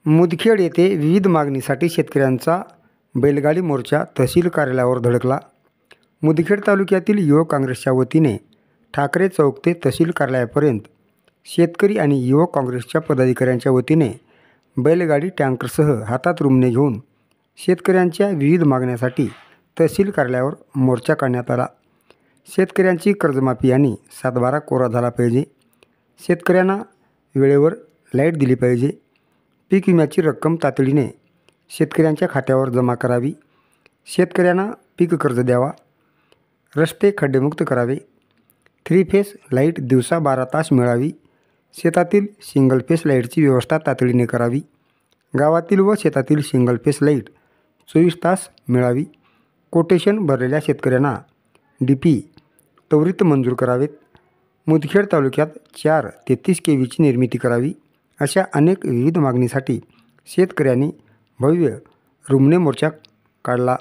मुदखेड येथे विविध मागणीसाठी शेतकऱ्यांचा बैलगाडी मोर्चा तहसील कार्यालयावर धडकला। मुदखेड तालुक्यातील युवक काँग्रेसच्या वतीने ठाकरे चौक ते तहसील कार्यालयापर्यंत शेतकरी आणि युवक काँग्रेसच्या पदाधिकाऱ्यांच्या वतीने बैलगाडी टँकरसह हातात रुमणे घेऊन शेतकऱ्यांच्या विविध मागण्यांसाठी तहसील कार्यालयावर मोर्चा काढण्यात आला। शेतकऱ्यांची कर्जमाफी आणि सातबारा कोरा झाला पाहिजे, शेतकऱ्यांना वेळेवर लाईट दिली पाहिजे, पीक विम्याची रक्कम तातडीने शेतकऱ्यांच्या खात्यावर जमा करावी, शेतकऱ्यांना पीक कर्ज द्यावा, रस्ते खड्डेमुक्त करावे, 3 फेस लाईट दिवसा 12 तास मिळावी, शेतातील सिंगल फेस लाईटची व्यवस्था तातडीने करावी, गावातील व शेतातील सिंगल फेस लाईट 24 तास मिळावी, कोटेशन भरलेल्या शेतकऱ्यांना DP त्वरित मंजूर करावेत, मुदखेड तालुक्यात 4 ते 30 kVची निर्मिती करावी, अशा अनेक विविध मागणीसाठी शेतकऱ्यांनी भव्य रुमणे मोर्चा काढला।